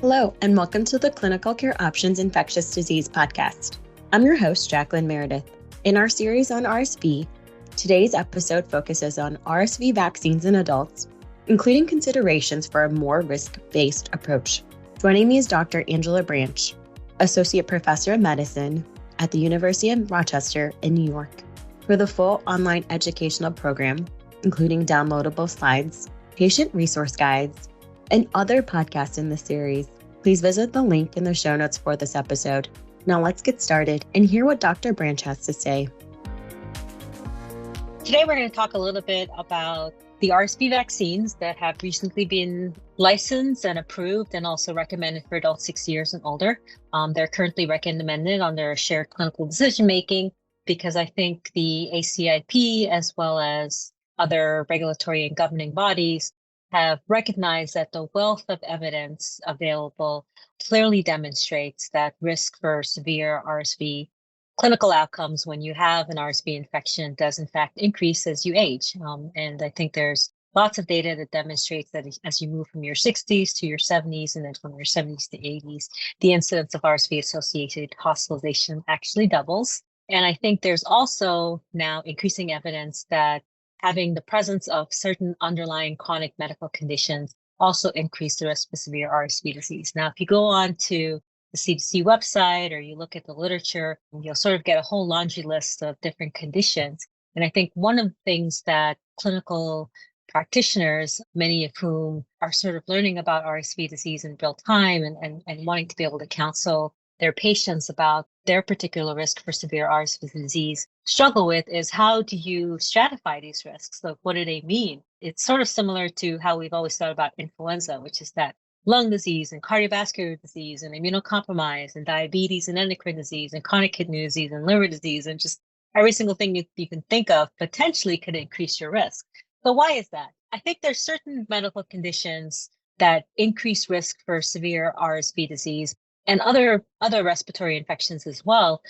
Hello, and welcome to the Clinical Care Options Infectious Disease Podcast. I'm your host, Jacqueline Meredith. In our series on RSV, today's episode focuses on RSV vaccines in adults, including considerations for a more risk-based approach. Joining me is Dr. Angela Branche, Associate Professor of Medicine at the University of Rochester in New York. For the full online educational program, including downloadable slides, patient resource guides, and other podcasts in the series, please visit the link in the show notes for this episode. Now let's get started and hear what Dr. Branche has to say. Today we're going to talk a little bit about the RSV vaccines that have recently been licensed and approved and also recommended for adults 60 years and older. They're currently recommended under shared clinical decision-making because I think the ACIP as well as other regulatory and governing bodies have recognized that the wealth of evidence available clearly demonstrates that risk for severe RSV clinical outcomes when you have an RSV infection does in fact increase as you age. And I think there's lots of data that demonstrates that as you move from your 60s to your 70s and then from your 70s to 80s, the incidence of RSV-associated hospitalization actually doubles. And I think there's also now increasing evidence that having the presence of certain underlying chronic medical conditions also increase the risk for severe RSV disease. Now, if you go on to the CDC website or you look at the literature, you'll sort of get a whole laundry list of different conditions. And I think one of the things that clinical practitioners, many of whom are sort of learning about RSV disease in real time and wanting to be able to counsel their patients about their particular risk for severe RSV disease struggle with is how do you stratify these risks? Like, what do they mean? It's sort of similar to how we've always thought about influenza, which is that lung disease and cardiovascular disease and immunocompromise and diabetes and endocrine disease and chronic kidney disease and liver disease and just every single thing you can think of potentially could increase your risk. So why is that? I think there's certain medical conditions that increase risk for severe RSV disease and other respiratory infections as well,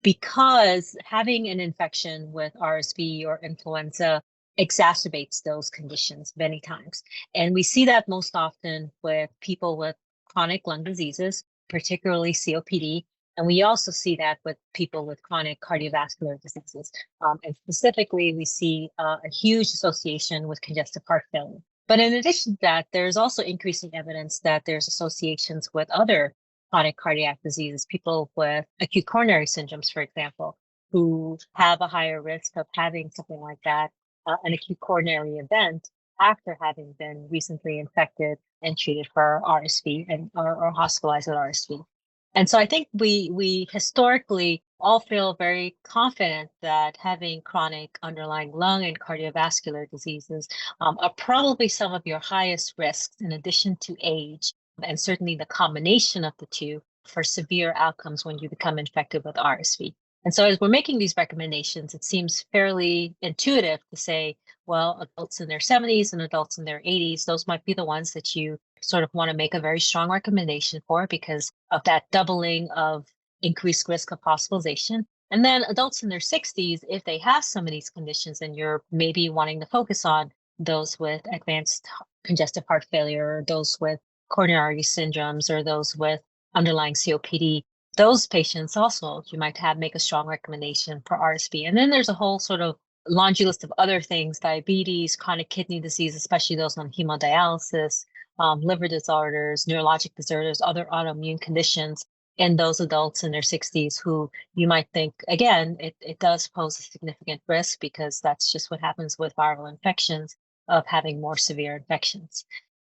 because having an infection with RSV or influenza exacerbates those conditions many times. And we see that most often with people with chronic lung diseases, particularly COPD. And we also see that with people with chronic cardiovascular diseases. And specifically, we see a huge association with congestive heart failure. But in addition to that, there's also increasing evidence that there's associations with other chronic cardiac diseases, people with acute coronary syndromes, for example, who have a higher risk of having something like that, an acute coronary event after having been recently infected and treated for RSV or hospitalized with RSV. And so I think we historically all feel very confident that having chronic underlying lung and cardiovascular diseases are probably some of your highest risks in addition to age, and certainly the combination of the two for severe outcomes when you become infected with RSV. And so as we're making these recommendations, it seems fairly intuitive to say, well, adults in their 70s and adults in their 80s, those might be the ones that you sort of want to make a very strong recommendation for because of that doubling of increased risk of hospitalization. And then adults in their 60s, if they have some of these conditions and you're maybe wanting to focus on those with advanced congestive heart failure, or those with coronary syndromes, or those with underlying COPD, those patients also you might make a strong recommendation for RSV. And then there's a whole sort of laundry list of other things: diabetes, chronic kidney disease, especially those on hemodialysis, liver disorders, neurologic disorders, other autoimmune conditions in those adults in their 60s who you might think, again, it does pose a significant risk because that's just what happens with viral infections of having more severe infections.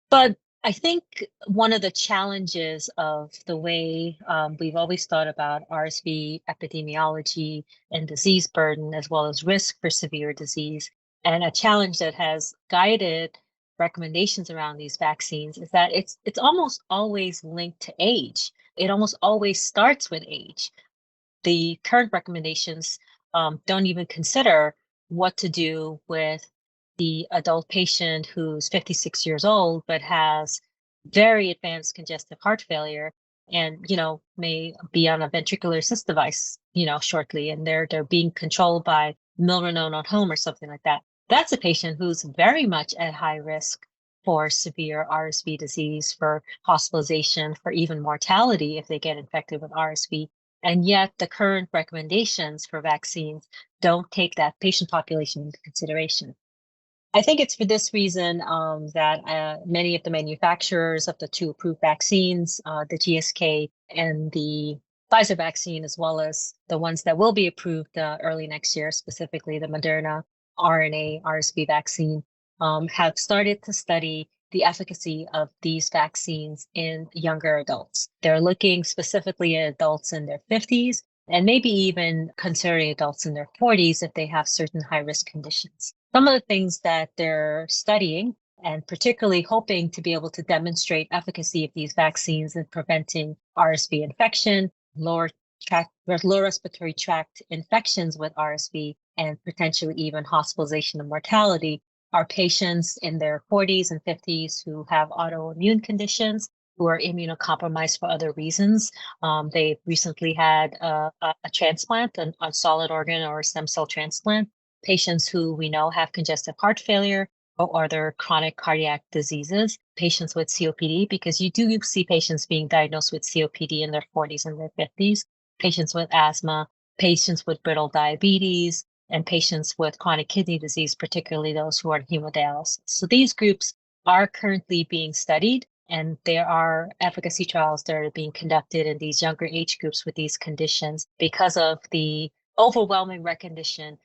But I think one of the challenges of the way we've always thought about RSV epidemiology and disease burden, as well as risk for severe disease, and a challenge that has guided recommendations around these vaccines is that it's almost always linked to age. It almost always starts with age. The current recommendations don't even consider what to do with the adult patient who's 56 years old but has very advanced congestive heart failure and may be on a ventricular assist device shortly, and they're being controlled by milrinone at home or something like that. That's a patient who's very much at high risk for severe RSV disease, for hospitalization, for even mortality if they get infected with RSV. And yet the current recommendations for vaccines don't take that patient population into consideration. I think it's for this reason that many of the manufacturers of the two approved vaccines, the GSK and the Pfizer vaccine, as well as the ones that will be approved early next year, specifically the Moderna RNA RSV vaccine, have started to study the efficacy of these vaccines in younger adults. They're looking specifically at adults in their 50s and maybe even considering adults in their 40s if they have certain high-risk conditions. Some of the things that they're studying, and particularly hoping to be able to demonstrate efficacy of these vaccines in preventing RSV infection, lower respiratory tract infections with RSV, and potentially even hospitalization and mortality, are patients in their 40s and 50s who have autoimmune conditions, who are immunocompromised for other reasons. They've recently had a transplant, a solid organ or a stem cell transplant. Patients who we know have congestive heart failure or other chronic cardiac diseases, patients with COPD, because you do see patients being diagnosed with COPD in their 40s and their 50s, patients with asthma, patients with brittle diabetes, and patients with chronic kidney disease, particularly those who are on hemodialysis. So these groups are currently being studied, and there are efficacy trials that are being conducted in these younger age groups with these conditions because of the overwhelming recognition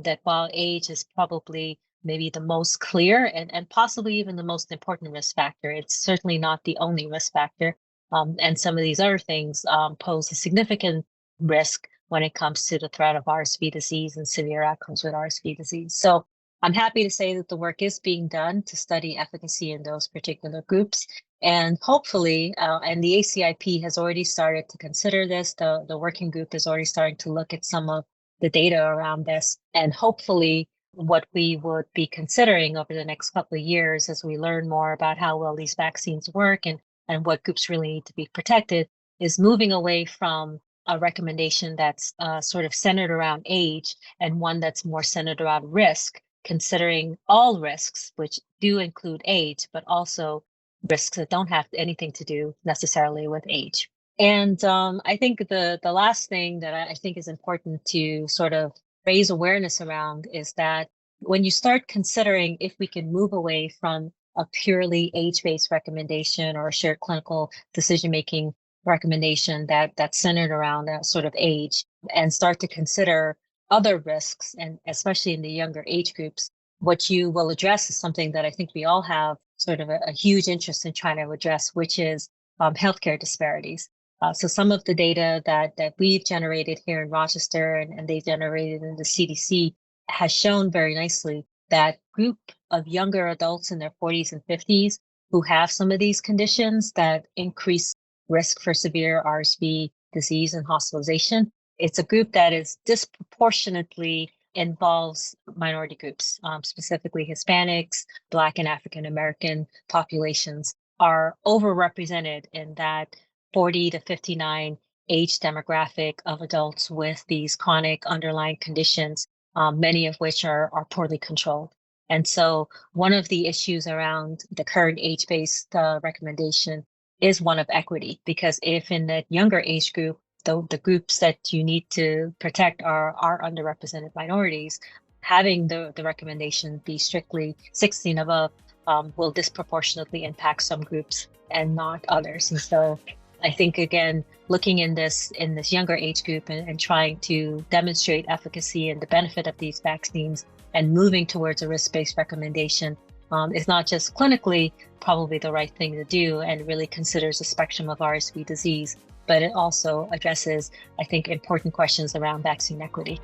that while age is probably maybe the most clear and possibly even the most important risk factor, it's certainly not the only risk factor. And some of these other things pose a significant risk when it comes to the threat of RSV disease and severe outcomes with RSV disease. So I'm happy to say that the work is being done to study efficacy in those particular groups. And hopefully, and the ACIP has already started to consider this, the working group is already starting to look at some of the data around this. And hopefully what we would be considering over the next couple of years as we learn more about how well these vaccines work and what groups really need to be protected is moving away from a recommendation that's sort of centered around age and one that's more centered around risk, considering all risks, which do include age, but also risks that don't have anything to do necessarily with age. And I think the last thing that I think is important to sort of raise awareness around is that when you start considering if we can move away from a purely age-based recommendation or a shared clinical decision-making recommendation that's centered around that sort of age and start to consider other risks, and especially in the younger age groups, what you will address is something that I think we all have sort of a huge interest in trying to address, which is healthcare disparities. So some of the data that we've generated here in Rochester and they've generated in the CDC has shown very nicely that group of younger adults in their 40s and 50s who have some of these conditions that increase risk for severe RSV disease and hospitalization, it's a group that is disproportionately involves minority groups, specifically Hispanics, Black and African American populations are overrepresented in that 40 to 59 age demographic of adults with these chronic underlying conditions, many of which are poorly controlled. And so one of the issues around the current age-based recommendation is one of equity, because if in that younger age group, the groups that you need to protect are underrepresented minorities, having the recommendation be strictly 16 above will disproportionately impact some groups and not others. And so I think, again, looking in this younger age group and trying to demonstrate efficacy and the benefit of these vaccines and moving towards a risk-based recommendation is not just clinically probably the right thing to do and really considers the spectrum of RSV disease, but it also addresses, I think, important questions around vaccine equity.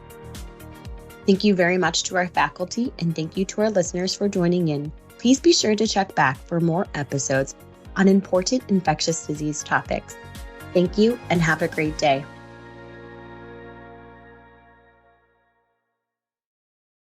Thank you very much to our faculty, and thank you to our listeners for joining in. Please be sure to check back for more episodes on important infectious disease topics. Thank you and have a great day.